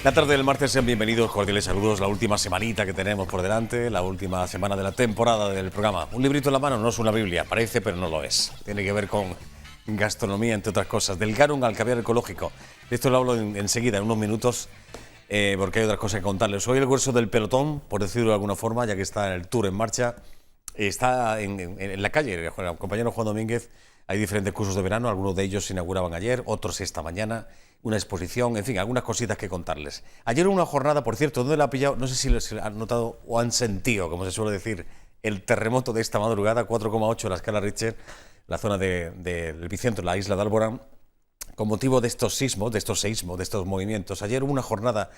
La tarde del martes, sean bienvenidos, cordiales saludos. La última semanita que tenemos por delante, la última semana de la temporada del programa. Un librito en la mano no es una Biblia, parece, pero no lo es. Tiene que ver con gastronomía, entre otras cosas. Del garum al caviar ecológico. De esto lo hablo enseguida, en unos minutos, porque hay otras cosas que contarles. Soy el grueso del pelotón, por decirlo de alguna forma, ya que está en el tour en marcha. Está en la calle, el compañero Juan Domínguez. Hay diferentes cursos de verano, algunos de ellos se inauguraban ayer, otros esta mañana, una exposición, en fin, algunas cositas que contarles. Ayer hubo una jornada, por cierto, ¿dónde la ha pillado? No sé si les han notado o han sentido, como se suele decir, el terremoto de esta madrugada, 4,8 la escala Richter, la zona del epicentro, la isla de Alborán, con motivo de estos sismos, de estos movimientos. Ayer hubo una jornada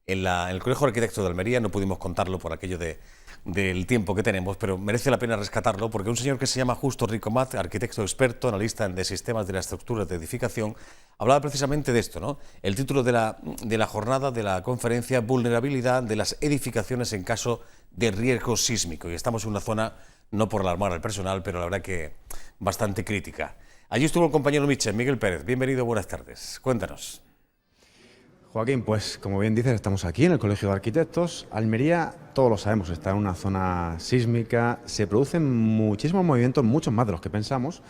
en el Colegio de Arquitectos de Almería, no pudimos contarlo por aquello del tiempo que tenemos, pero merece la pena rescatarlo porque un señor que se llama Justo Ricomat, arquitecto experto, analista de sistemas de la estructura de edificación, hablaba precisamente de esto, ¿no? El título de la jornada, de la conferencia, vulnerabilidad de las edificaciones en caso de riesgo sísmico. Y estamos en una zona, no por alarmar al personal, pero la verdad que bastante crítica. Allí estuvo el compañero Michel, Miguel Pérez. Bienvenido, buenas tardes. Cuéntanos. Joaquín, pues como bien dices, estamos aquí en el Colegio de Arquitectos. Almería, todos lo sabemos, está en una zona sísmica, se producen muchísimos movimientos, muchos más de los que pensamos,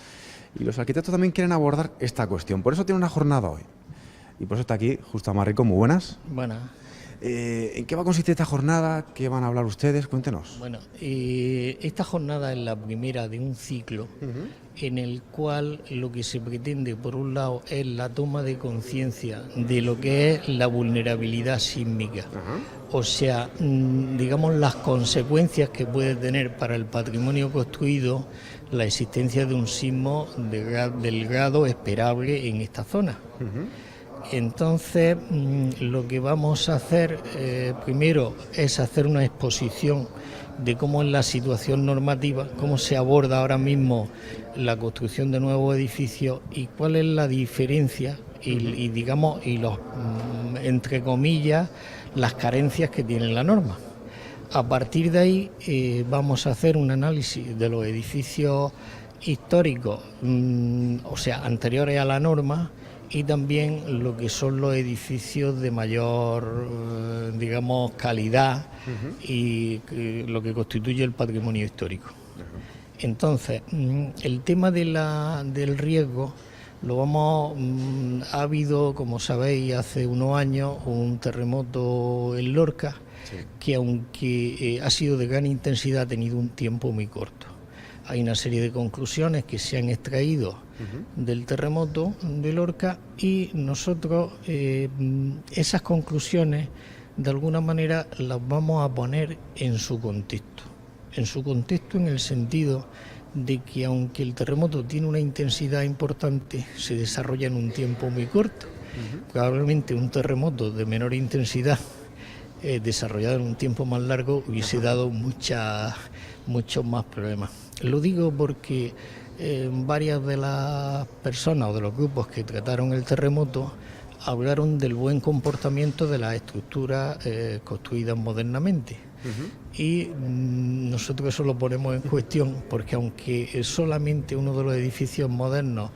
y los arquitectos también quieren abordar esta cuestión. Por eso tiene una jornada hoy. Y por eso está aquí Justo Amarrico. Muy buenas. Buenas. ¿En qué va a consistir esta jornada? ¿Qué van a hablar ustedes? Cuéntenos. Bueno, esta jornada es la primera de un ciclo en el cual lo que se pretende, por un lado, es la toma de conciencia de lo que es la vulnerabilidad sísmica. O sea, digamos, las consecuencias que puede tener para el patrimonio construido la existencia de un sismo del grado esperable en esta zona. Entonces, lo que vamos a hacer primero es hacer una exposición de cómo es la situación normativa, cómo se aborda ahora mismo la construcción de nuevos edificios y cuál es la diferencia y digamos, y los, entre comillas, las carencias que tiene la norma. A partir de ahí vamos a hacer un análisis de los edificios históricos, o sea, anteriores a la norma, y también lo que son los edificios de mayor, digamos, calidad y lo que constituye el patrimonio histórico. Entonces, el tema del riesgo ha habido, como sabéis, hace unos años un terremoto en Lorca, que aunque ha sido de gran intensidad, ha tenido un tiempo muy corto. Hay una serie de conclusiones que se han extraído del terremoto de Lorca y nosotros esas conclusiones de alguna manera las vamos a poner en su contexto en el sentido de que aunque el terremoto tiene una intensidad importante, se desarrolla en un tiempo muy corto. Probablemente un terremoto de menor intensidad desarrollado en un tiempo más largo hubiese dado muchos más problemas. Lo digo porque varias de las personas o de los grupos que trataron el terremoto hablaron del buen comportamiento de las estructuras construidas modernamente. Y nosotros eso lo ponemos en cuestión porque aunque solamente uno de los edificios modernos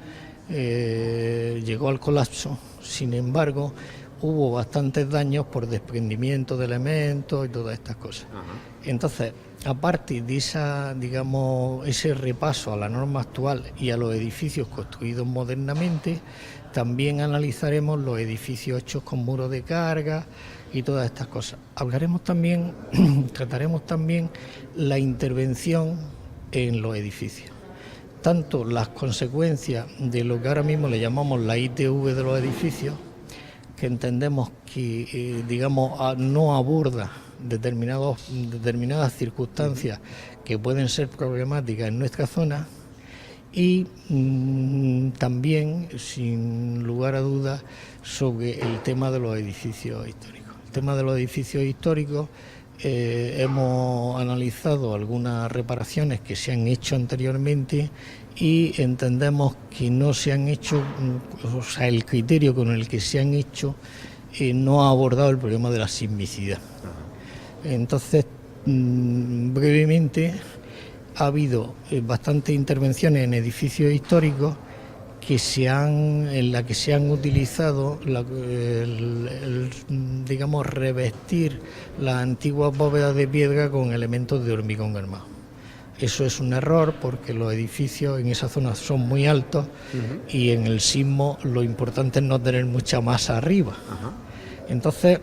llegó al colapso, sin embargo hubo bastantes daños por desprendimiento de elementos y todas estas cosas. Entonces, aparte de ese repaso a la norma actual y a los edificios construidos modernamente, también analizaremos los edificios hechos con muros de carga y todas estas cosas. Trataremos también la intervención en los edificios, tanto las consecuencias de lo que ahora mismo le llamamos la ITV de los edificios, que entendemos que no aborda determinadas circunstancias que pueden ser problemáticas en nuestra zona y también, sin lugar a dudas, sobre el tema de los edificios históricos. El tema de los edificios históricos, hemos analizado algunas reparaciones que se han hecho anteriormente y entendemos que no se han hecho, o sea, el criterio con el que se han hecho no ha abordado el problema de la sismicidad. Entonces, brevemente, ha habido bastantes intervenciones en edificios históricos en la que se han utilizado digamos, revestir las antiguas bóvedas de piedra con elementos de hormigón armado. Eso es un error porque los edificios en esa zona son muy altos y en el sismo lo importante es no tener mucha masa arriba. Entonces,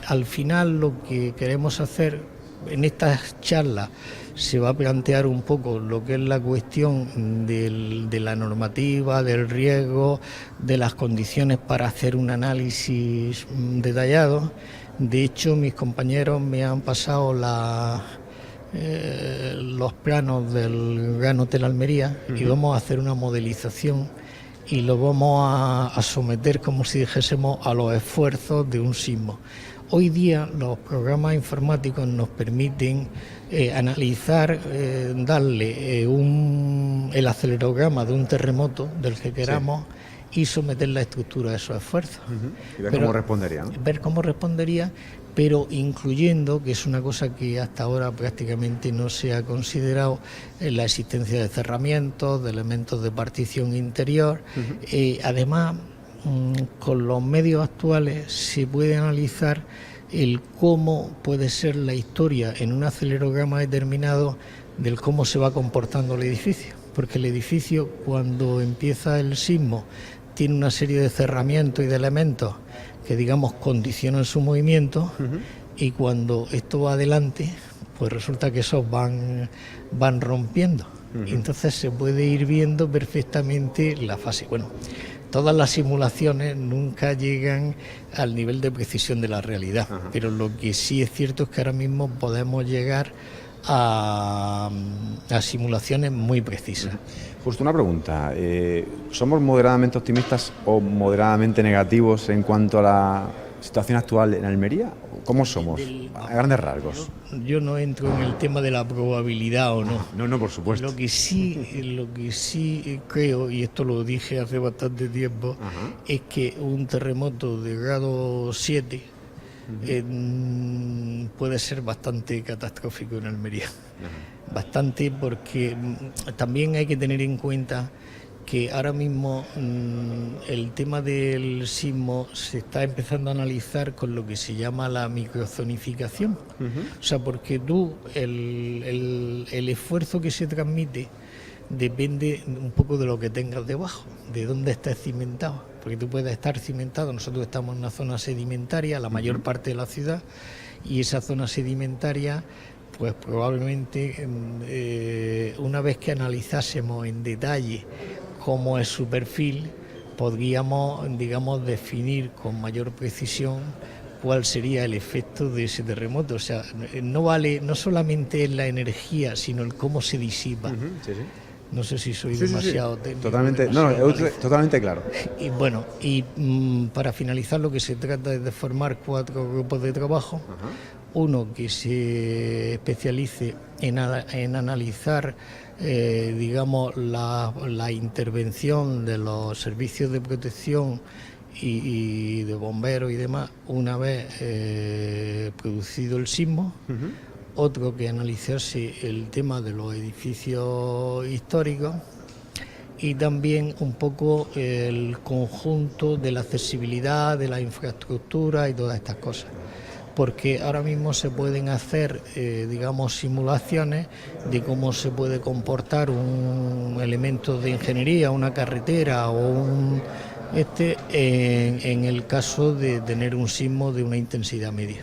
al final lo que queremos hacer en estas charlas se va a plantear un poco lo que es la cuestión de la normativa, del riesgo, de las condiciones para hacer un análisis detallado. De hecho, mis compañeros me han pasado los planos del Gran Hotel Almería y vamos a hacer una modelización y lo vamos a someter, como si dijésemos, a los esfuerzos de un sismo. Hoy día los programas informáticos nos permiten analizar, darle el acelerograma de un terremoto del que queramos y someter la estructura a esos esfuerzos. Y ver cómo respondería, ¿no? Ver cómo respondería, pero incluyendo, que es una cosa que hasta ahora prácticamente no se ha considerado, la existencia de cerramientos, de elementos de partición interior. Además, con los medios actuales se puede analizar el cómo puede ser la historia en un acelerograma determinado del cómo se va comportando el edificio, porque el edificio, cuando empieza el sismo, tiene una serie de cerramientos y de elementos que, digamos, condicionan su movimiento, y cuando esto va adelante, pues resulta que esos van rompiendo. Y entonces se puede ir viendo perfectamente la fase. Bueno, todas las simulaciones nunca llegan al nivel de precisión de la realidad, pero lo que sí es cierto es que ahora mismo podemos llegar a simulaciones muy precisas. Justo una pregunta, ¿somos moderadamente optimistas o moderadamente negativos en cuanto a la situación actual en Almería? ¿Cómo somos, a grandes rasgos? Yo no entro en el tema de la probabilidad o no. No, por supuesto. Lo que sí creo, y esto lo dije hace bastante tiempo, es que un terremoto de grado 7 puede ser bastante catastrófico en Almería. Bastante, porque también hay que tener en cuenta que ahora mismo el tema del sismo se está empezando a analizar con lo que se llama la microzonificación. O sea, porque el esfuerzo que se transmite depende un poco de lo que tengas debajo, de dónde estés cimentado. Porque tú puedes estar cimentado, nosotros estamos en una zona sedimentaria, la mayor parte de la ciudad, y esa zona sedimentaria, pues probablemente una vez que analizásemos en detalle cómo es su perfil, podríamos, digamos, definir con mayor precisión cuál sería el efecto de ese terremoto. O sea, no solamente la energía, sino el cómo se disipa. No sé si soy demasiado técnico. Totalmente, totalmente claro. Y bueno, para finalizar, lo que se trata es de formar 4 grupos de trabajo. Uno que se especialice en analizar, digamos, la intervención de los servicios de protección y de bomberos y demás una vez producido el sismo. Otro que analizase el tema de los edificios históricos y también un poco el conjunto de la accesibilidad, de la infraestructura y todas estas cosas. Porque ahora mismo se pueden hacer, digamos, simulaciones de cómo se puede comportar un elemento de ingeniería, una carretera o en el caso de tener un sismo de una intensidad media.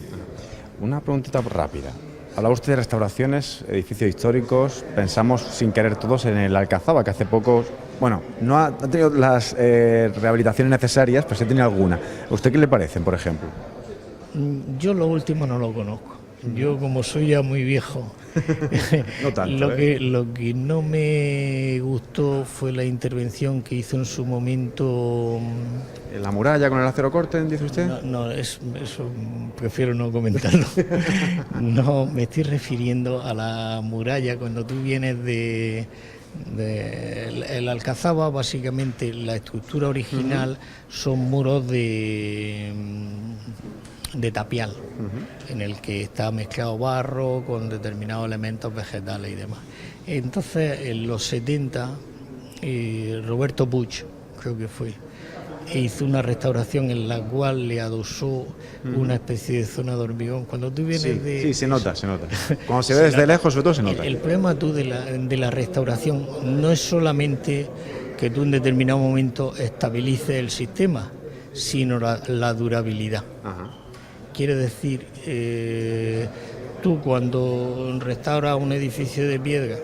Una preguntita rápida. Hablaba usted de restauraciones, edificios históricos. Pensamos sin querer todos en el Alcazaba, que hace poco, bueno, no ha tenido las rehabilitaciones necesarias, pero sí ha tenido alguna. ¿A usted qué le parecen, por ejemplo? Yo lo último no lo conozco. Yo, como soy ya muy viejo, no tanto, lo que no me gustó fue la intervención que hizo en su momento. ¿En la muralla con el acero corte, dice usted? No, eso prefiero no comentarlo. No, me estoy refiriendo a la muralla cuando tú vienes el Alcazaba. Básicamente la estructura original son muros de tapial, en el que está mezclado barro con determinados elementos vegetales y demás. Entonces, en los 70 Roberto Puig, creo que fue, e hizo una restauración en la cual le adosó una especie de zona de hormigón. Cuando tú vienes sí, se nota. Cuando se ve desde lejos, sobre todo se nota. El problema de la restauración no es solamente que tú en determinado momento estabilices el sistema, sino la durabilidad. Ajá. Quiere decir, tú cuando restauras un edificio de piedra,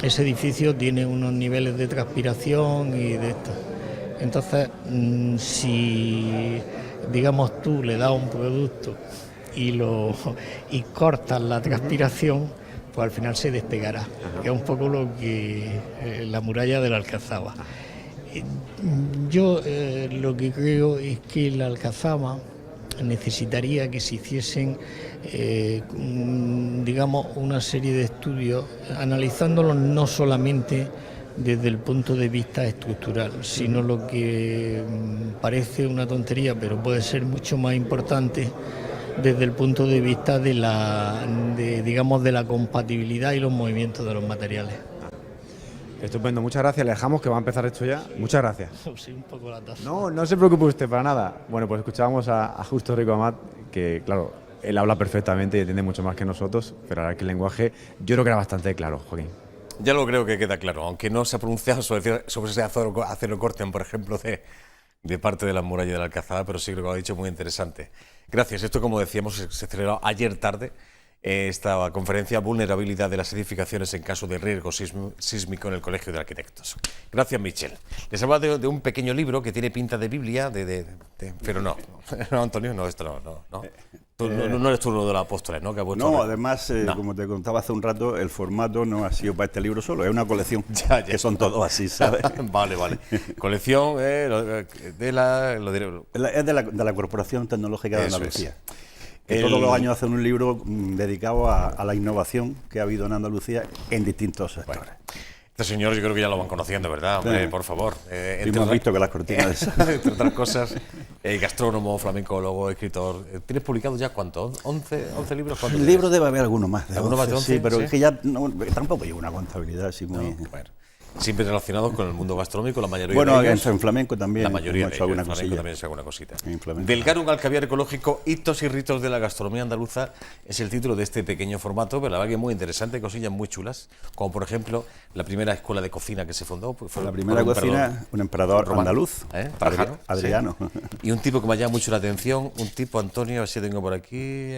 ese edificio tiene unos niveles de transpiración y de esto. Entonces, si, digamos, tú le das un producto y cortas la transpiración, pues al final se despegará. Que es un poco lo que la muralla de la Alcazaba. Yo lo que creo es que la Alcazaba necesitaría que se hiciesen, digamos, una serie de estudios, analizándolos no solamente desde el punto de vista estructural, sino lo que parece una tontería, pero puede ser mucho más importante desde el punto de vista de la compatibilidad y los movimientos de los materiales. Estupendo, muchas gracias. Le dejamos que va a empezar esto ya. Muchas gracias. Sí, un poco la taza. No se preocupe usted para nada. Bueno, pues escuchábamos a Justo Rico Amat, que claro, él habla perfectamente y entiende mucho más que nosotros, pero ahora que el lenguaje yo creo que era bastante claro, Joaquín. Ya lo creo que queda claro, aunque no se ha pronunciado sobre ese acero corten, por ejemplo, de parte de la muralla de la Alcazaba, pero sí creo que lo ha dicho muy interesante. Gracias. Esto, como decíamos, se celebró ayer tarde, esta conferencia Vulnerabilidad de las edificaciones en caso de riesgo sísmico en el Colegio de Arquitectos. Gracias, Michel. Les hablaba de un pequeño libro que tiene pinta de Biblia, pero no, Antonio, no, esto no. No eres tú uno de los apóstoles, ¿no? No, además, como te contaba hace un rato, el formato no ha sido para este libro solo, es una colección, que son todos así, ¿sabes? Vale. Colección es de la Corporación Tecnológica de Andalucía. Todos los años hacen un libro dedicado a la innovación que ha habido en Andalucía en distintos sectores. Bueno. Este señor yo creo que ya lo van conociendo, ¿verdad? Hombre, por favor. Hemos visto que las cortinas... entre otras cosas, gastrónomo, flamencólogo, escritor. ¿Tienes publicado ya cuánto? ¿11 libros? El libro debe haber alguno más. ¿Alguno más de 11? Sí, pero sí. Es que ya tampoco llevo una contabilidad así muy... Bueno. Siempre relacionados con el mundo gastronómico, la mayoría de ellos. Bueno, en flamenco también. La mayoría de ellos, alguna en flamenco cosilla. también es alguna cosita. Del Garum al caviar ecológico, hitos y ritos de la gastronomía andaluza, es el título de este pequeño formato, pero la verdad que es muy interesante, cosillas muy chulas, como por ejemplo la primera escuela de cocina que se fundó. Pues fue la primera cocina, un emperador romano, andaluz, Adriano. Sí. Y un tipo que me ha llamado mucho la atención, un tipo, Antonio, a ver si tengo por aquí,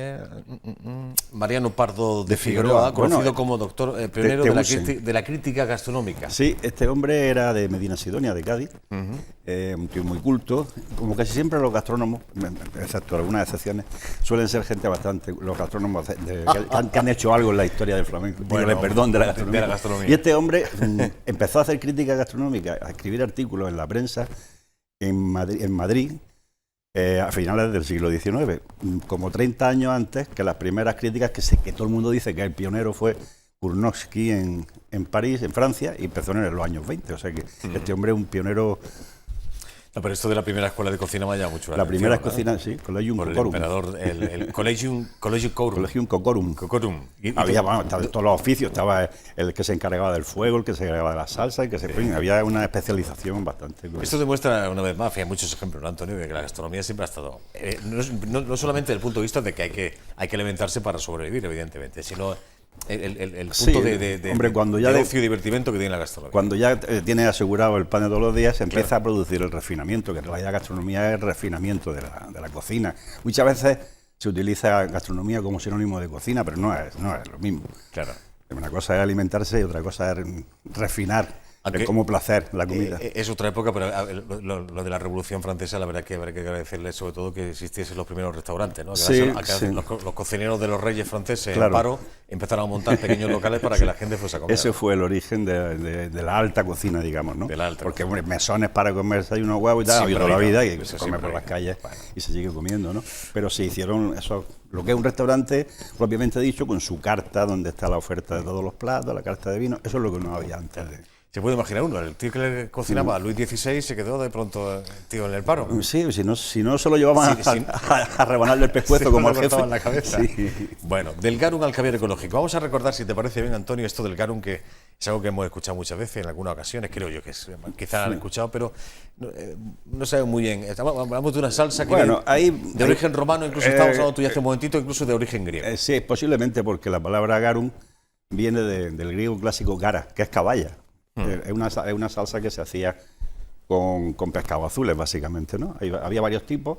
Mariano Pardo de Figueroa, conocido como doctor pionero de la crítica gastronómica. Sí, este hombre era de Medina Sidonia, de Cádiz, un tío muy culto. Como casi siempre los gastrónomos, excepto algunas excepciones, suelen ser gente bastante, los gastrónomos que han hecho algo en la historia del flamenco, de la gastronomía. Y este hombre empezó a hacer crítica gastronómica, a escribir artículos en la prensa en Madrid a finales del siglo XIX, como 30 años antes que las primeras críticas que todo el mundo dice que el pionero fue Burnowski en París, en Francia, y empezó en los años 20. O sea que este hombre es un pionero. No, pero esto de la primera escuela de cocina me ha llamado mucho la primera cocina, sí, Collegium Cocorum. El Collegium Cocorum. Había todos los oficios, estaba el que se encargaba del fuego, el que se encargaba de la salsa, había una especialización bastante. Esto demuestra una vez más, hay muchos ejemplos, ¿no, Antonio?, de que la gastronomía siempre ha estado, no solamente desde el punto de vista de que hay que alimentarse para sobrevivir, evidentemente, sino el punto de ocio y divertimento que tiene la gastronomía. Cuando ya tienes asegurado el pan de todos los días, se empieza a producir el refinamiento, que la gastronomía es el refinamiento de la cocina. Muchas veces se utiliza gastronomía como sinónimo de cocina, pero no es lo mismo. Claro. Una cosa es alimentarse y otra cosa es refinar como placer la comida. Es otra época, pero lo de la Revolución Francesa, la verdad es que habría que agradecerle sobre todo que existiesen los primeros restaurantes, ¿no? Sí. Los cocineros de los reyes franceses, en paro, empezaron a montar pequeños locales para que la gente fuese a comer. Ese fue el origen de la alta cocina, digamos, ¿no? Porque mesones para comerse hay unos huevos y tal, había toda la vida y se come por las calles y se sigue comiendo, ¿no? Pero se hicieron eso, lo que es un restaurante propiamente dicho, con su carta, donde está la oferta de todos los platos, la carta de vino, eso es lo que no había antes de... Se puede imaginar uno, el tío que le cocinaba a Luis XVI se quedó de pronto tío en el paro. Sí, si no se lo llevaban a rebanarle el pescuezo como al jefe. La cabeza. Sí. Bueno, del garum al caviar ecológico. Vamos a recordar, si te parece bien, Antonio, esto del garum, que es algo que hemos escuchado muchas veces, en algunas ocasiones, creo yo que quizás han escuchado, pero no sabemos muy bien. Hablamos de una salsa que de origen romano, incluso estábamos hablando tú ya hace un momentito, incluso de origen griego. Sí, posiblemente porque la palabra garum viene del griego clásico gara, que es caballa. Es una salsa que se hacía con pescados azules, básicamente, ¿no? Había varios tipos.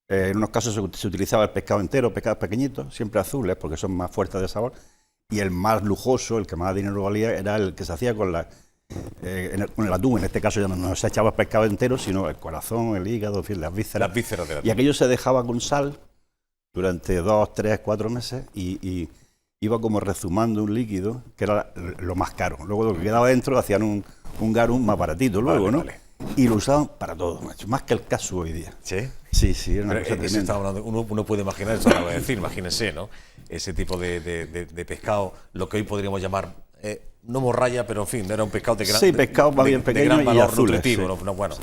En unos casos se utilizaba el pescado entero, pescados pequeñitos, siempre azules, porque son más fuertes de sabor. Y el más lujoso, el que más dinero valía, era el que se hacía con el atún. En este caso ya no se echaba el pescado entero, sino el corazón, el hígado, en fin, las vísceras. Las vísceras del atún. Y aquello se dejaba con sal durante 2, 3, 4 meses y iba como rezumando un líquido que era lo más caro. Luego lo que quedaba dentro hacían un garum más baratito luego, ¿no? Vale. Y lo usaban para todo, macho, más que el casu hoy día. ¿Sí? Sí, era una cosa tremenda. Uno puede imaginar, eso lo voy a decir, imagínense, ¿no? Ese tipo de pescado, lo que hoy podríamos llamar, no morralla, pero en fin, era un pescado de gran, pescado más bien pequeño, de gran valor y azules, nutritivo, sí.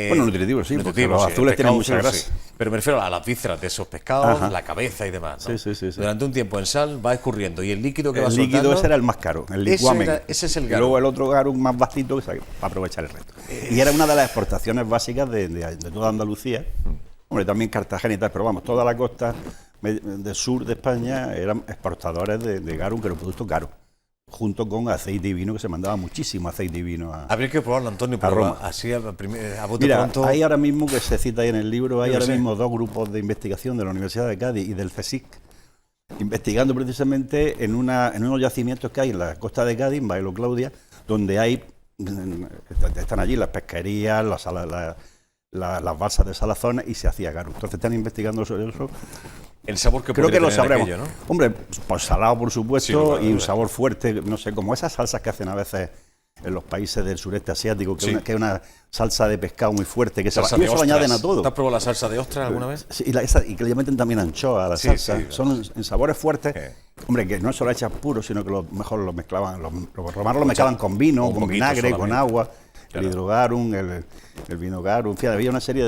Bueno, nutritivo, sí, porque los azules tienen mucha grasa. Sí. Pero me refiero a las vísceras de esos pescados, la cabeza y demás, ¿no? Sí. Durante un tiempo en sal va escurriendo y el líquido que va soltando... El líquido ese era el más caro, el licuamen. Ese es el garum. Y luego el otro garum más bastito para aprovechar el resto. Y era una de las exportaciones básicas de toda Andalucía. Hombre, también Cartagena y tal, pero vamos, toda la costa del sur de España eran exportadores de garum, que era un producto caro. Junto con aceite y vino, que se mandaba muchísimo aceite y vino a habría que probarlo, Antonio, a Roma. Así a bote Mira, pronto. hay ahora mismo, que se cita ahí en el libro, hay ahora mismo 2 grupos de investigación de la Universidad de Cádiz y del CSIC, investigando precisamente en unos yacimientos que hay en la costa de Cádiz, en Bailo Claudia, donde están allí las pesquerías, las balsas de salazones, y se hacía garum. Entonces están investigando sobre eso. El sabor que creo que lo tener sabremos. Aquello, ¿no? Hombre, pues salado, por supuesto, sí, y un sabor fuerte, no sé, como esas salsas que hacen a veces en los países del sureste asiático, que es una salsa de pescado muy fuerte, que eso lo añaden a todo. ¿Te has probado la salsa de ostras alguna vez? Sí, y que le meten también anchoa a la salsa. Son en sabores fuertes. Hombre, que no solo echas puro, sino que mejor lo mezclaban. Los romanos lo mezclaban con vino, con vinagre, solamente, con agua. Claro. El hidrogarum, el vino garum. Fíjate, había una serie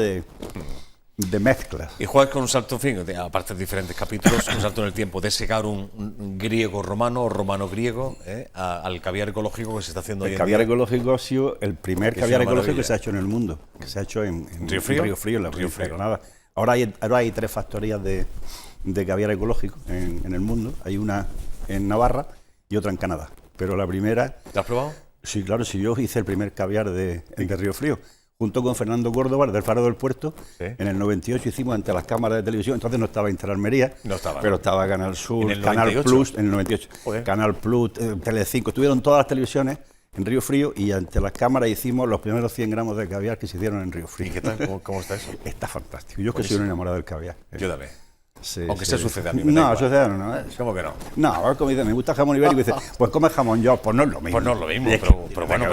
de mezclas. Y juegas con un salto, en fin, aparte de diferentes capítulos, un salto en el tiempo de ese garum griego-romano o romano-griego al caviar ecológico que se está haciendo hoy en día. El caviar ecológico ha sido el primer caviar ecológico que se ha hecho en el mundo, que se ha hecho en Río Frío, en la provincia de Granada. Ahora hay 3 factorías de caviar ecológico en el mundo. Hay una en Navarra y otra en Canadá. Pero la primera... ¿Te has probado? Sí, claro, yo hice el primer caviar de Río Frío. Junto con Fernando Córdoba, del Faro del Puerto, en el 98 hicimos ante las cámaras de televisión. Entonces no estaba Interalmería, pero estaba Canal Sur, Canal Plus, en el 98. Canal Plus, Telecinco, estuvieron todas las televisiones en Río Frío y ante las cámaras hicimos los primeros 100 gramos de caviar que se hicieron en Río Frío. ¿Y qué tal? ¿Cómo está eso? Está fantástico. Yo es que soy un enamorado del caviar. Yo también. Sí, aunque se sucede a mí. No, sucede no. ¿Cómo que no? No, a ver, como dice, me gusta el jamón ibérico y dice, pues come jamón yo, pues no es lo mismo. Pues no es lo mismo, pero bueno,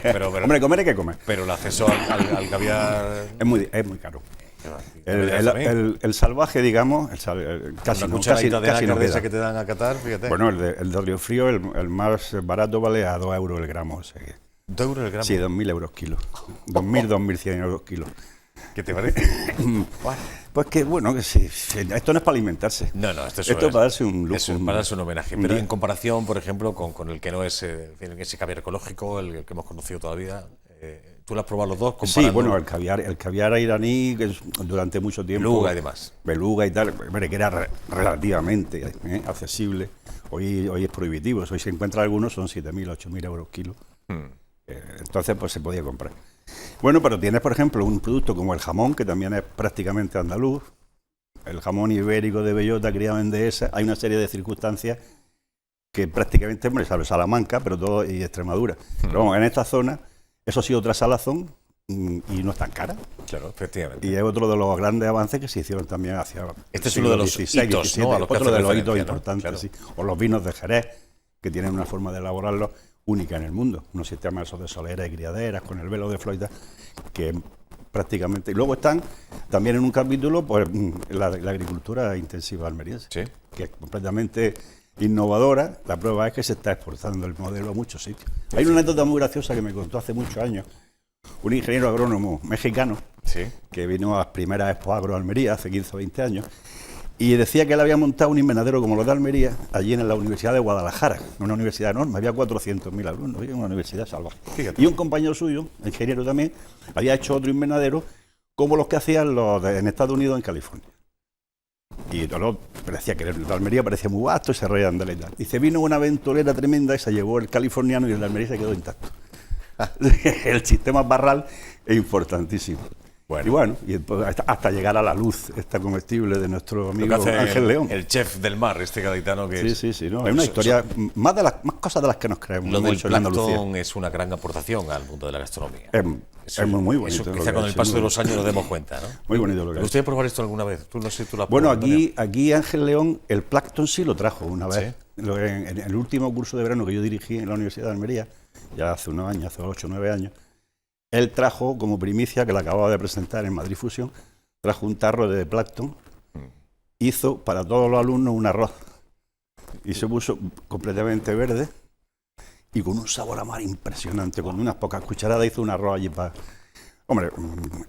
pero hombre, comer hay que comer. Pero el acceso al caviar es muy caro. El salvaje, digamos, casi no queda. Que te dan a catar, fíjate. Bueno, el de Río Frío, el más barato vale a 2 euros el gramo. O sea que, 2 euros el gramo. Sí, 2.000 euros kilo. 2.100 euros kilo. ¿Qué te parece? Pues que bueno, que sí, esto no es para alimentarse. No, esto es para darse un lujo. Es para darse un homenaje. Pero en comparación, por ejemplo, con el que no es ese caviar ecológico, el que hemos conocido todavía, ¿tú lo has probado los dos? Sí, bueno, el caviar iraní, que durante mucho tiempo... Beluga y demás. Beluga y tal, que era relativamente accesible. Hoy es prohibitivo. Hoy se encuentra algunos, son 7.000, 8.000 euros kilo. Entonces, pues se podía comprar. Bueno, pero tienes, por ejemplo, un producto como el jamón, que también es prácticamente andaluz, el jamón ibérico de bellota criado en dehesa. Hay una serie de circunstancias que prácticamente, hombre, salvo Salamanca, pero todo y Extremadura. Pero vamos, en esta zona, eso sí, otra salazón y no es tan cara. Claro, efectivamente. Y es otro de los grandes avances que se hicieron también hacia este es uno de los 16, hitos, 17, ¿no? A los otro de los hitos ¿no? importantes, Claro. Sí. O los vinos de Jerez, que tienen una forma de elaborarlos única en el mundo, unos sistemas esos de soleras y criaderas con el velo de floita, que prácticamente... Y luego están también en un capítulo pues, la agricultura intensiva almeriense, que es completamente innovadora. La prueba es que se está exportando el modelo a muchos sitios. Hay una anécdota muy graciosa que me contó hace muchos años un ingeniero agrónomo mexicano que vino a las primeras Expo Agro Almería hace 15 o 20 años y decía que él había montado un invernadero como los de Almería allí en la Universidad de Guadalajara, una universidad enorme, había 400.000 alumnos, había una universidad salvaje. Fíjate. Y un compañero suyo, ingeniero también, había hecho otro invernadero como los que hacían en Estados Unidos, en California. Y parecía que el de Almería parecía muy vasto y se reían de la edad. Dice, vino una aventurera tremenda y se llevó el californiano y el de Almería se quedó intacto. El sistema barral es importantísimo. Bueno. Y bueno, hasta llegar a la luz esta comestible de nuestro amigo Ángel León. El chef del mar, este gaditano que Sí, no, es una historia, más cosas de las que nos creemos. Lo del plancton es una gran aportación al mundo de la gastronomía. Es muy bonito. Eso quizá con el paso de los años nos demos cuenta, ¿no? Muy bonito lo que ¿Te gustaría probar esto alguna vez? Tú no sé, tú la Bueno, aquí Ángel León, el plancton sí lo trajo una vez. ¿Sí? En el último curso de verano que yo dirigí en la Universidad de Almería, ya hace unos años, hace 8 o 9 años, él trajo como primicia, que la acababa de presentar en Madrid Fusión, trajo un tarro de plancton, hizo para todos los alumnos un arroz y se puso completamente verde y con un sabor a mar impresionante, con unas pocas cucharadas hizo un arroz allí para... Hombre,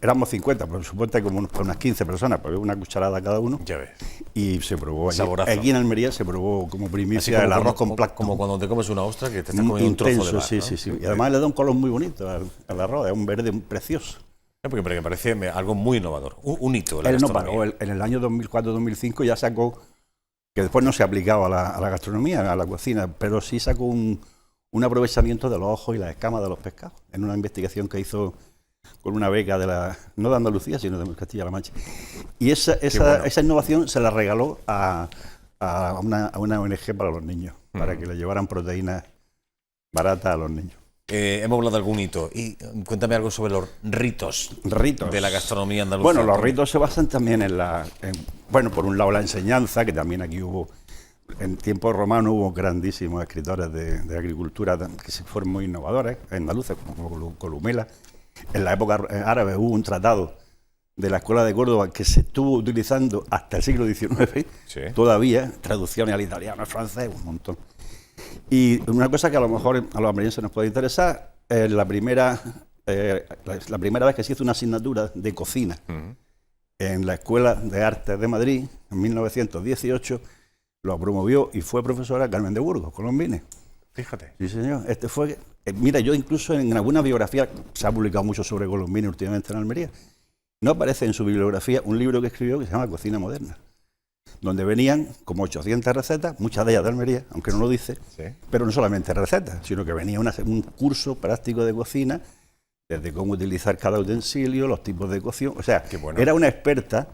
éramos 50, por supuesto como unas 15 personas, porque una cucharada cada uno. Ya ves. Y se probó allí. Saborazo. Aquí en Almería se probó como primicia el arroz con plancton. Como cuando te comes una ostra que te estás comiendo un trozo de mar, sí, ¿no? sí. Y además le da un color muy bonito al arroz, es un verde precioso. Porque me parece algo muy innovador, un hito. Él no paró, en el año 2004-2005 ya sacó, que después no se aplicaba a la gastronomía, a la cocina, pero sí sacó un aprovechamiento de los ojos y las escamas de los pescados, en una investigación que hizo con una beca no de Andalucía, sino de Castilla-La Mancha. Y esa innovación se la regaló a una ONG para los niños, para que le llevaran proteínas baratas a los niños. Hemos hablado de algún hito. Y cuéntame algo sobre los ritos de la gastronomía andaluza. Bueno, los ritos se basan también bueno, por un lado la enseñanza, que también aquí hubo, en tiempos romanos hubo grandísimos escritores de agricultura que fueron muy innovadores, andaluces, como Columela. En la época árabe hubo un tratado de la Escuela de Córdoba que se estuvo utilizando hasta el siglo XIX, todavía, traducciones al italiano, al francés, un montón. Y una cosa que a lo mejor a los almerienses nos puede interesar, la primera vez que se hizo una asignatura de cocina en la Escuela de Artes de Madrid, en 1918, lo promovió y fue profesora Carmen de Burgos, colombina. Fíjate. Sí, señor. Mira, yo incluso en alguna biografía, se ha publicado mucho sobre Colombini últimamente en Almería, no aparece en su bibliografía un libro que escribió que se llama Cocina Moderna, donde venían como 800 recetas, muchas de ellas de Almería, aunque no lo dice, pero no solamente recetas, sino que venía un curso práctico de cocina, desde cómo utilizar cada utensilio, los tipos de cocción, o sea, era una experta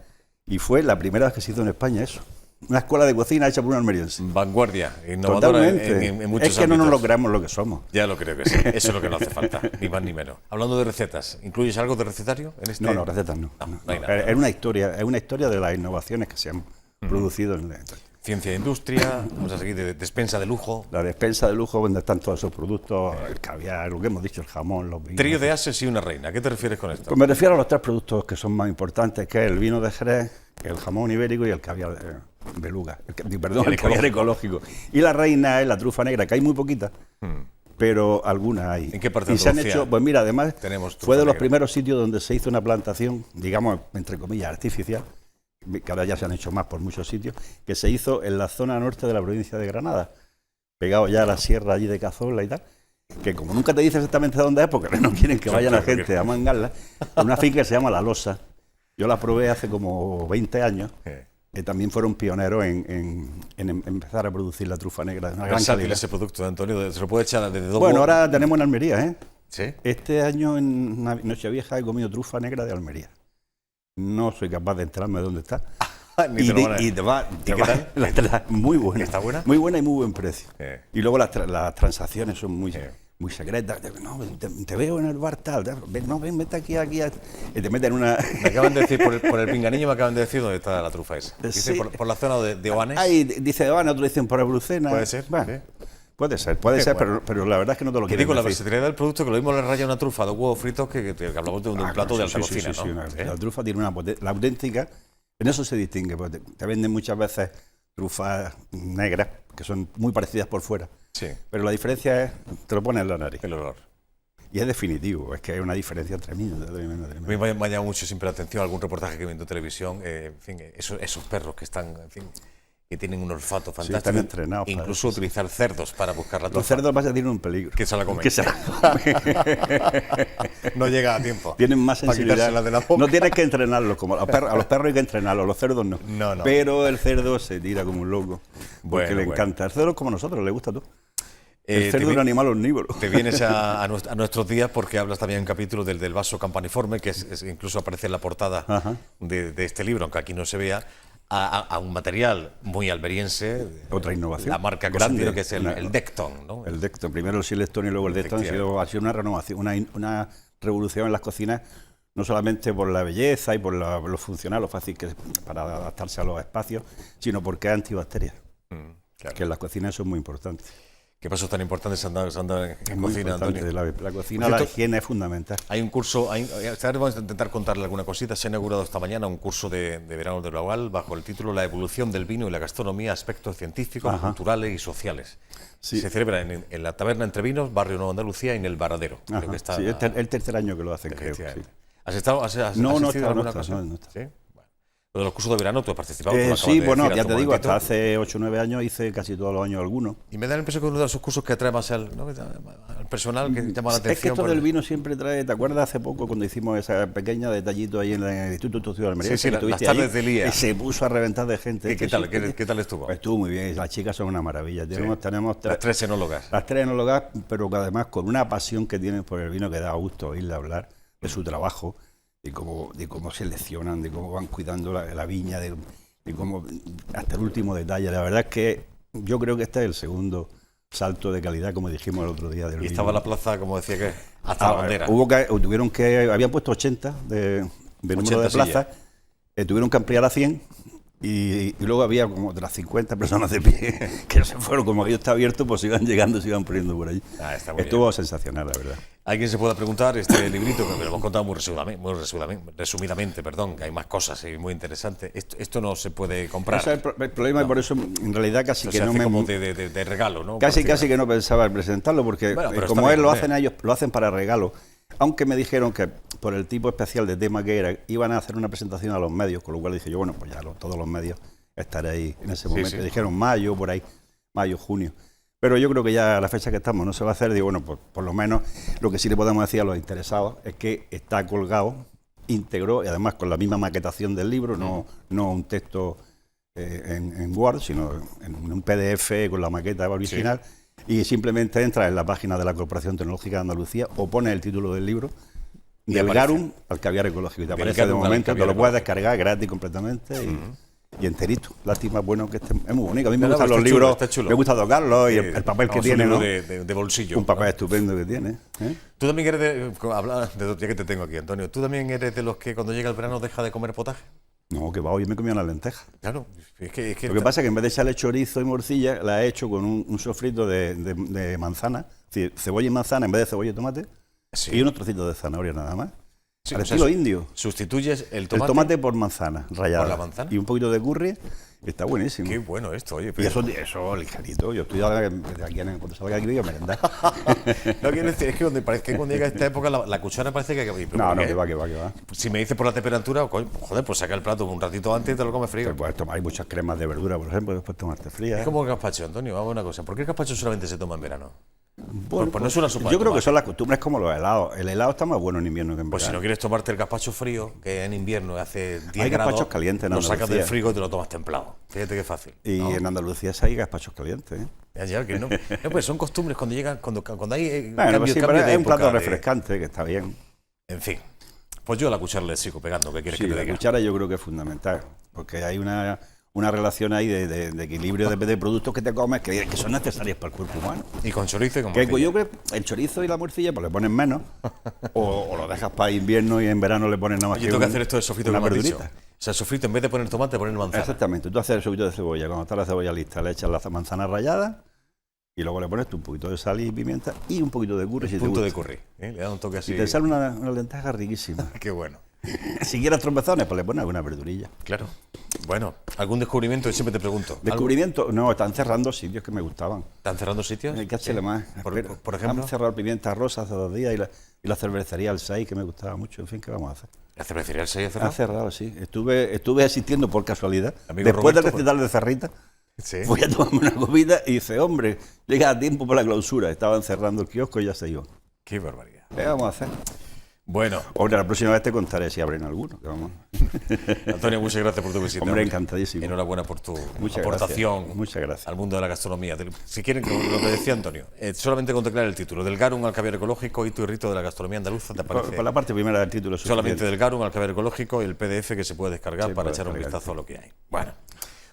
y fue la primera vez que se hizo en España eso. Una escuela de cocina hecha por un almeriense. Vanguardia, innovadora en muchos ámbitos. No nos lo creamos lo que somos. Ya lo creo que sí. Eso es lo que no hace falta, ni más ni menos. Hablando de recetas, ¿incluyes algo de recetario en este? No, recetas no. No hay nada. Es una historia de las innovaciones que se han producido en la ciencia de industria, vamos a seguir de despensa de lujo. La despensa de lujo, donde están todos esos productos, el caviar, lo que hemos dicho, el jamón, los vinos. Trío de ases y una reina. ¿A qué te refieres con esto? Pues me refiero a los 3 productos que son más importantes, que es el vino de Jerez, el jamón ibérico y el caviar beluga. El caviar ecológico. Y la reina es la trufa negra, que hay muy poquitas, pero algunas hay. ¿En qué parte de se han hecho, pues mira, además fue de los negra. Primeros sitios donde se hizo una plantación, digamos, entre comillas, artificial, que ahora ya se han hecho más por muchos sitios, que se hizo en la zona norte de la provincia de Granada, pegado ya a la sierra allí de Cazorla y tal, que como nunca te dice exactamente dónde es, porque no quieren que vaya la gente a mangarla, una finca que se llama La Losa. Yo la probé hace como 20 años, que también fueron pioneros en empezar a producir la trufa negra de una gran calidad. Ese producto, Antonio, se lo puede echar desde dos. Bueno, ahora tenemos en Almería, ¿eh? ¿Sí? Este año en Nochevieja he comido trufa negra de Almería. No soy capaz de enterarme de dónde está. ¿Y qué tal? Muy buena. ¿Está buena? Muy buena y muy buen precio. Y luego las transacciones son muy secretas. No, te veo en el bar tal. No, ven, vete aquí. Y te meten una... Me acaban de decir, por el pinganillo me acaban de decir dónde está la trufa esa. Dice por la zona de Oanes. Ahí dice de Oanes, otros dicen por Brucena. Puede ser. Bueno, puede ser, pero la verdad es que no te lo quiero decir. Digo, la versatilidad del producto, que lo mismo le raya una trufa de huevos fritos que hablamos de un plato de alta cocina, ¿no? Sí, la trufa tiene la auténtica, en eso se distingue, porque te venden muchas veces trufas negras, que son muy parecidas por fuera. Sí. Pero la diferencia es, te lo pones en la nariz. El olor. Y es definitivo, es que hay una diferencia tremenda. A mí me ha llamado mucho siempre la atención algún reportaje que he visto en televisión, en fin, esos perros que están, en fin, que tienen un olfato fantástico. están entrenados. Incluso utilizar cerdos para buscar la trufa. Los cerdos vas a tener un peligro. Que se la comen. Que se la No llega a tiempo. Tienen más para sensibilidad. quitársela de la boca. No tienes que entrenarlos, como a los perros hay que entrenarlos, a los cerdos no. No. Pero el cerdo se tira como un loco, porque le Bueno. encanta. El cerdo es como nosotros, le gusta todo. El te cerdo es un animal omnívoro. Te vienes a nuestros días porque hablas también en un capítulo del vaso campaniforme, que incluso aparece en la portada Ajá. de este libro, aunque aquí no se vea, a un material muy alberiense. Otra innovación. La marca grande, Cosentino, que es el Decton, ¿no? El Decton, primero el Silestone y luego el Decton ha sido una renovación, una revolución en las cocinas, no solamente por la belleza y por lo funcional, lo fácil que es para adaptarse a los espacios, sino porque es antibacterias, Claro. que en las cocinas son muy importantes. ¿Qué pasos tan importantes se han dado en Es muy cocina, importante. Antonio? La cocina, Por la cierto, higiene es fundamental. Hay un curso, ahora vamos a intentar contarle alguna cosita. Se ha inaugurado esta mañana un curso de verano de la UAL bajo el título La evolución del vino y la gastronomía, aspectos científicos, Ajá. culturales y sociales. Sí. Se celebra en la Taberna Entre Vinos, Barrio Nuevo Andalucía, y en el Varadero. Creo Ajá, que está, sí, este es el tercer año que lo hacen, creo. Sí. efectivamente. ¿Has estado? ¿Has No asistido a alguna está, ocasión? no está. ¿Sí? Bueno. Lo de los cursos de verano, tú has participado. Tú lo acabas Sí, de bueno, decir ya hace te un digo, momentito. hasta hace 8 o 9 años hice casi todos los años algunos. Y me da la impresión que uno de esos cursos que atrae más al personal, que llama la atención. Es que esto por del el- vino siempre trae, ¿te acuerdas hace poco cuando hicimos ese pequeño detallito ahí en el Instituto Ciudad de Almería? Sí, sí, que las estuviste tardes allí? del IA. Y se puso a reventar de gente. ¿Qué tal? ¿Qué tal estuvo? Estuvo muy bien, las chicas son una maravilla. Tenemos Las tres enólogas. las tres enólogas, pero que además con una pasión que tienen por el vino que da gusto oírle hablar de su trabajo, de cómo seleccionan, de cómo van cuidando la viña, de cómo hasta el último detalle. La verdad es que yo creo que este es el segundo salto de calidad, como dijimos el otro día del Y vino. estaba la plaza, como decía que, hasta la bandera. Habían puesto 80 de número 80 de plazas, tuvieron que ampliar a 100 y luego había como otras 50 personas de pie que se fueron, como aquello está abierto, pues iban llegando, se iban poniendo por allí. Está muy Estuvo sensacional, la verdad. Hay quien se pueda preguntar, este librito, que me lo hemos contado muy resumidamente, perdón, que hay más cosas y muy interesantes. Esto no se puede comprar. Ese es el problema y por eso en realidad casi No que se no hace me... como de regalo, ¿no? Casi Pareciera. que no pensaba en presentarlo, porque Bueno, pero como está él bien, lo hombre. hacen ellos, lo hacen para regalo. Aunque me dijeron que por el tipo especial de tema que era, iban a hacer una presentación a los medios, con lo cual dije yo, bueno, pues ya todos los medios estaré ahí en ese momento. sí. Dijeron mayo, por ahí, mayo, junio. Pero yo creo que ya a la fecha que estamos no se va a hacer. Digo, bueno, pues por lo menos lo que sí le podemos decir a los interesados es que está colgado, íntegro, y además con la misma maquetación del libro, no un texto en Word, sino en un PDF con la maqueta original. Y simplemente entras en la página de la Corporación Tecnológica de Andalucía o pones el título del libro, Y del aparece. Garum al caviar ecológico. Y te Del aparece de Garum al momento, te caviar lo puedes ecológico. descargar gratis completamente y enterito. Lástima, bueno, que es muy bonito. A mí me No, gustan pero los está chulo, libros, está chulo. me gusta tocarlos y el papel que Vamos, tiene, un ¿no? libro de bolsillo. Un papel ¿no? estupendo que tiene. ¿eh? Tú también eres ya que te tengo aquí, Antonio, ¿tú también eres de los que cuando llega el verano deja de comer potaje? No, que va, hoy me comí una lenteja. Claro, es que Lo que pasa es que en vez de echarle chorizo y morcilla, la he hecho con un sofrito de manzana, es decir, cebolla y manzana en vez de cebolla y tomate, Sí. y unos trocitos de zanahoria nada más. Sí, Al o sea, estilo indio. Sustituyes el El tomate. tomate por manzana rallada. ¿Por la manzana? Y un poquito de curry, y está buenísimo. Qué bueno esto, oye. Y pero- eso ligerito. Yo estoy ahora, desde aquí, cuando salga aquí, voy a merendar. No, quiero decir, es que parece que cuando llega esta época la cuchara parece que... ¿pero No, por no, qué? que va, que va, que va. Si me dices por la temperatura, joder, pues saca el plato un ratito antes y te lo comes frío. Te puedes tomar, hay muchas cremas de verdura, por ejemplo, después tomarte fría. Es como el gazpacho, Antonio, vamos a una cosa. ¿Por qué el gazpacho solamente se toma en verano? Bueno, pues no es una sopa de yo creo tomate. que son las costumbres como los helados. El helado está más bueno en invierno que en Pues si verano. no quieres tomarte el gazpacho frío, que en invierno hace 10 Hay grados, gazpachos calientes en lo sacas del Andalucía. frigo y te lo tomas templado. Fíjate qué fácil. Y ¿no? en Andalucía sí hay gazpachos calientes. ¿eh? Ya, que no. Pues son costumbres cuando llegan, cuando hay Bueno, cambio, pues sí, cambio pero de es un plato época, refrescante, que está bien. En fin. Pues yo a la cuchara le sigo pegando, ¿qué quieres Sí, que te la diga? cuchara yo creo que es fundamental, porque hay una relación ahí de equilibrio de productos que te comes que son necesarios para el cuerpo humano. Y con chorizo y con Que morcilla. yo creo que el chorizo y la morcilla pues le pones menos, o lo dejas para invierno y en verano le pones nada más Yo tengo que hacer esto de sofrito una que me has dicho. verdurita. O sea, el sofrito en vez de poner tomate, poner manzana. Exactamente, tú haces el sofrito de cebolla, cuando está la cebolla lista le echas la manzana rallada y luego le pones tú un poquito de sal y pimienta y un poquito de curry si te Punto de gusta. curry. Le da un toque así. Y te sale una lenteja riquísima. Qué bueno. Si quieres trompezones, pues le pones alguna verdurilla. Claro. Bueno, ¿algún descubrimiento? Yo siempre te pregunto. Descubrimiento, no, están cerrando sitios que me gustaban. ¿Están cerrando sitios? Hay que hacerle más. Por ejemplo. Han cerrado Pimienta Rosa hace 2 días y la cervecería El 6, que me gustaba mucho. En fin, ¿qué vamos a hacer? ¿La cervecería El 6 ha cerrado? Ha cerrado, sí. Estuve asistiendo por casualidad. Amigo Después Roberto, del recital de Cerrita, Sí. fui a tomarme una comida y dice, hombre, llega a tiempo para la clausura. Estaban cerrando el kiosco y ya se iban. Qué barbaridad. ¿Qué vamos a hacer? Bueno, Hombre, la próxima vez te contaré si abren alguno. Que vamos. Antonio, muchas gracias por tu visita. Hombre, encantadísimo. Enhorabuena por tu Muchas aportación gracias. Muchas gracias. al mundo de la gastronomía. Si quieren, lo que decía Antonio, solamente con teclar el título, del garum al caviar ecológico, hito y rito de la gastronomía andaluza, ¿te aparece? Con la parte primera del título. Solamente del garum al caviar ecológico y el PDF que se puede descargar Sí, para puede echar un descargar. vistazo a lo que hay. Bueno,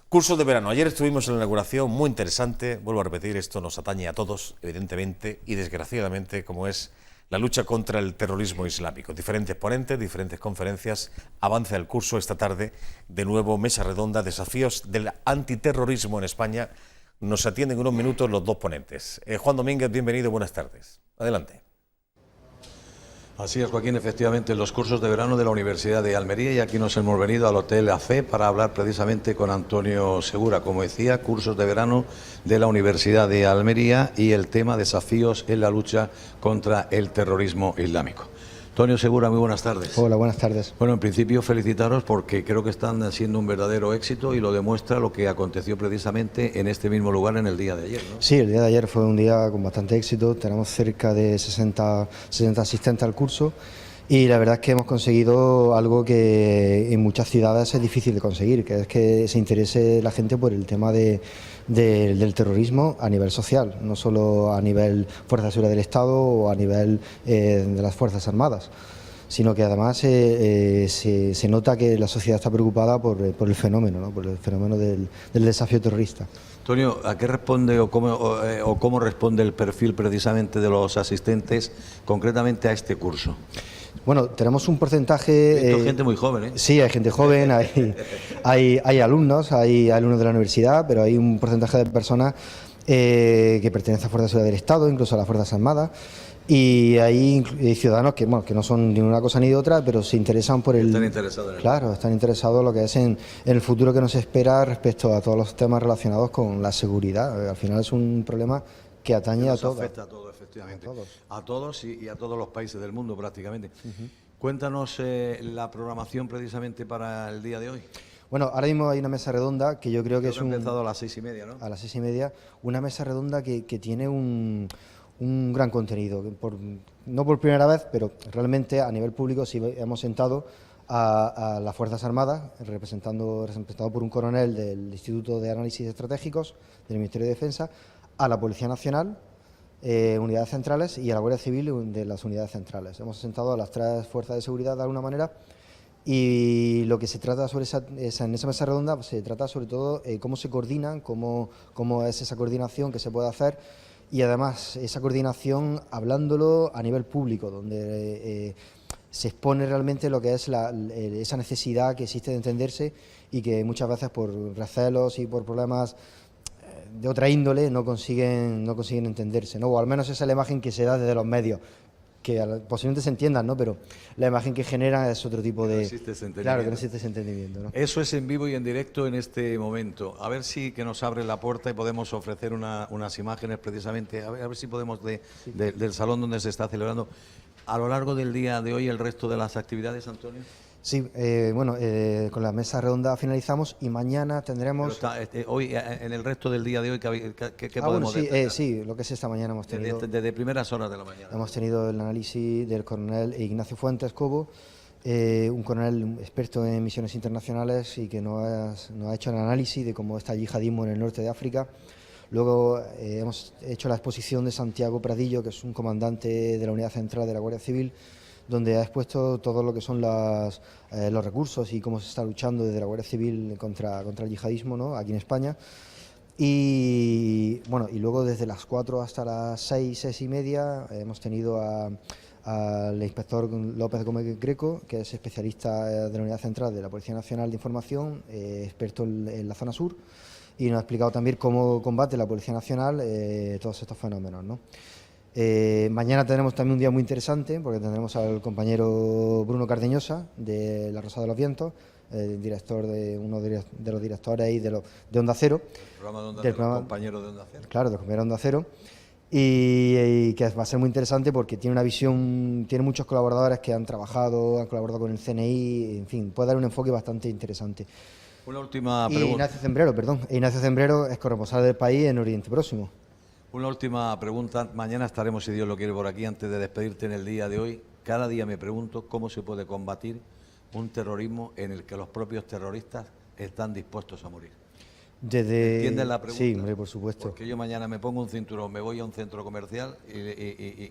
cursos de verano. Ayer estuvimos en la inauguración, muy interesante. Vuelvo a repetir, esto nos atañe a todos, evidentemente, y desgraciadamente, como es la lucha contra el terrorismo islámico. Diferentes ponentes, diferentes conferencias. Avanza el curso esta tarde. De nuevo, mesa redonda, desafíos del antiterrorismo en España. Nos atienden en unos minutos los 2 ponentes. Juan Domínguez, bienvenido, buenas tardes. Adelante. Así es, Joaquín, efectivamente, los cursos de verano de la Universidad de Almería, y aquí nos hemos venido al Hotel AC para hablar precisamente con Antonio Segura. Como decía, cursos de verano de la Universidad de Almería y el tema desafíos en la lucha contra el terrorismo islámico. Antonio Segura, muy buenas tardes. Hola, buenas tardes. Bueno, en principio felicitaros porque creo que están siendo un verdadero éxito y lo demuestra lo que aconteció precisamente en este mismo lugar en el día de ayer, ¿no? Sí, el día de ayer fue un día con bastante éxito, tenemos cerca de 60 asistentes al curso y la verdad es que hemos conseguido algo que en muchas ciudades es difícil de conseguir, que es que se interese la gente por el tema del terrorismo a nivel social, no solo a nivel Fuerzas de Seguridad del Estado o a nivel de las Fuerzas Armadas, sino que además se nota que la sociedad está preocupada por el fenómeno, ¿no? Por el fenómeno del desafío terrorista. Antonio, ¿a qué responde o cómo responde el perfil precisamente de los asistentes concretamente a este curso? Bueno, tenemos un porcentaje... gente muy joven, ¿eh? Sí, hay gente joven, hay alumnos, hay alumnos de la universidad, pero hay un porcentaje de personas que pertenecen a Fuerzas de Seguridad del Estado, incluso a las Fuerzas Armadas, y hay ciudadanos que no son ni una cosa ni de otra, pero se interesan por el... Están interesados en el... Claro, están interesados en lo que es en el futuro que nos espera respecto a todos los temas relacionados con la seguridad. Al final es un problema que atañe a todos. Afecta a todos, efectivamente. A todos y a todos los países del mundo prácticamente. Cuéntanos la programación precisamente para el día de hoy. Bueno, ahora mismo hay una mesa redonda que yo creo que Ha empezado a las 6:30, ¿no? A las 6:30, una mesa redonda que tiene un gran contenido. No por primera vez, pero realmente a nivel público sí hemos sentado a las Fuerzas Armadas, representado por un coronel del Instituto de Análisis Estratégicos del Ministerio de Defensa, a la Policía Nacional, unidades centrales, y a la Guardia Civil de las unidades centrales. Hemos sentado a las 3 fuerzas de seguridad de alguna manera, y lo que se trata en esa mesa redonda, pues, se trata sobre todo cómo se coordinan, cómo es esa coordinación que se puede hacer, y además esa coordinación hablándolo a nivel público, donde se expone realmente lo que es esa necesidad que existe de entenderse y que muchas veces por recelos y por problemas de otra índole no consiguen entenderse, ¿no? O al menos esa es la imagen que se da desde los medios, que posiblemente se entiendan, ¿no? Pero la imagen que genera es otro tipo de... No existe ese entendimiento. Claro, que no existe ese entendimiento, ¿no? Eso es en vivo y en directo en este momento. A ver si que nos abre la puerta y podemos ofrecer unas imágenes precisamente, a ver si podemos del salón donde se está celebrando. A lo largo del día de hoy, el resto de las actividades, Antonio. Sí, con la mesa redonda finalizamos y mañana tendremos... Hoy, en el resto del día de hoy, ¿qué podemos bueno, sí, lo que es esta mañana hemos tenido... Desde primeras horas de la mañana. Hemos tenido el análisis del coronel Ignacio Fuentes Cobo, un coronel experto en misiones internacionales y que nos ha hecho el análisis de cómo está el yihadismo en el norte de África. Luego hemos hecho la exposición de Santiago Pradillo, que es un comandante de la Unidad Central de la Guardia Civil, donde ha expuesto todo lo que son los recursos y cómo se está luchando desde la Guardia Civil contra el yihadismo, ¿no? Aquí en España. Y bueno, y luego desde las 4 hasta las 6:30 hemos tenido al inspector López Gómez Greco, que es especialista de la Unidad Central de la Policía Nacional de Información, experto en la zona sur, y nos ha explicado también cómo combate la Policía Nacional todos estos fenómenos, ¿no? Mañana tenemos también un día muy interesante porque tendremos al compañero Bruno Cardeñosa de La Rosa de los Vientos, director de uno de los directores y de Onda Cero. El programa de Onda Del Cero, programa- compañero de Onda Cero. Claro, de compañero de Onda Cero. Y que va a ser muy interesante porque tiene una visión, tiene muchos colaboradores que han colaborado con el CNI, en fin, puede dar un enfoque bastante interesante. Una última Y pregunta. Ignacio Zembrero es corresponsal del país en Oriente Próximo. Una última pregunta. Mañana estaremos, si Dios lo quiere, por aquí. Antes de despedirte en el día de hoy, cada día me pregunto cómo se puede combatir un terrorismo en el que los propios terroristas están dispuestos a morir. ¿Entiendes la pregunta? Sí, hombre, por supuesto. Porque yo mañana me pongo un cinturón, me voy a un centro comercial y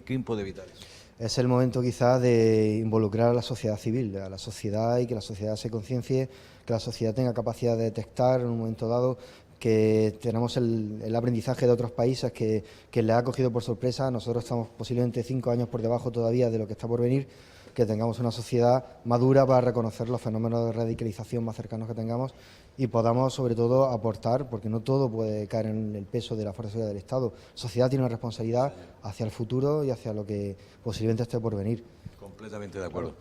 ¿quién puede evitar eso? Es el momento quizás de involucrar a la sociedad civil, a la sociedad, y que la sociedad se conciencie, que la sociedad tenga capacidad de detectar en un momento dado, que tenemos el aprendizaje de otros países que les ha cogido por sorpresa. Nosotros estamos posiblemente 5 años por debajo todavía de lo que está por venir, que tengamos una sociedad madura para reconocer los fenómenos de radicalización más cercanos que tengamos y podamos sobre todo aportar, porque no todo puede caer en el peso de la Fuerza de Seguridad del Estado. La sociedad tiene una responsabilidad hacia el futuro y hacia lo que posiblemente esté por venir. Completamente de acuerdo.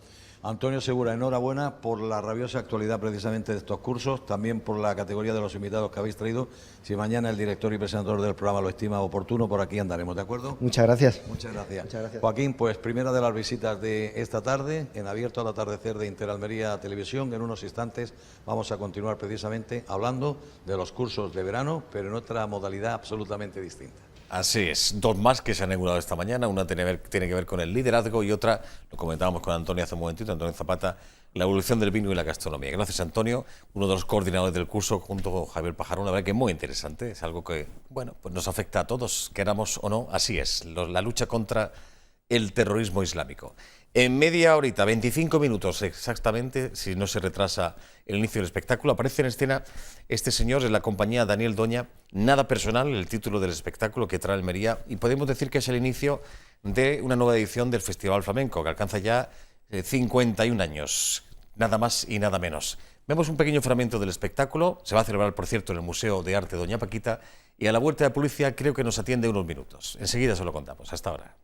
Antonio Segura, enhorabuena por la rabiosa actualidad precisamente de estos cursos, también por la categoría de los invitados que habéis traído. Si mañana el director y presentador del programa lo estima oportuno, por aquí andaremos, ¿de acuerdo? Muchas gracias. Muchas gracias. Muchas gracias. Joaquín, pues primera de las visitas de esta tarde, en Abierto al Atardecer de Interalmería Televisión. En unos instantes vamos a continuar precisamente hablando de los cursos de verano, pero en otra modalidad absolutamente distinta. Así es, 2 más que se han inaugurado esta mañana, una tiene que ver con el liderazgo y otra, lo comentábamos con Antonio hace un momentito, Antonio Zapata, la evolución del vino y la gastronomía. Gracias, Antonio, uno de los coordinadores del curso junto con Javier Pajarón, la verdad que es muy interesante, es algo que, bueno, pues nos afecta a todos, queramos o no, así es, la lucha contra el terrorismo islámico. En media horita, 25 minutos exactamente, si no se retrasa el inicio del espectáculo, aparece en escena este señor, es la compañía Daniel Doña, Nada Personal, el título del espectáculo que trae Almería, y podemos decir que es el inicio de una nueva edición del Festival Flamenco, que alcanza ya 51 años, nada más y nada menos. Vemos un pequeño fragmento del espectáculo, se va a celebrar, por cierto, en el Museo de Arte Doña Paquita, y a la vuelta de publicidad creo que nos atiende unos minutos. Enseguida se lo contamos. Hasta ahora.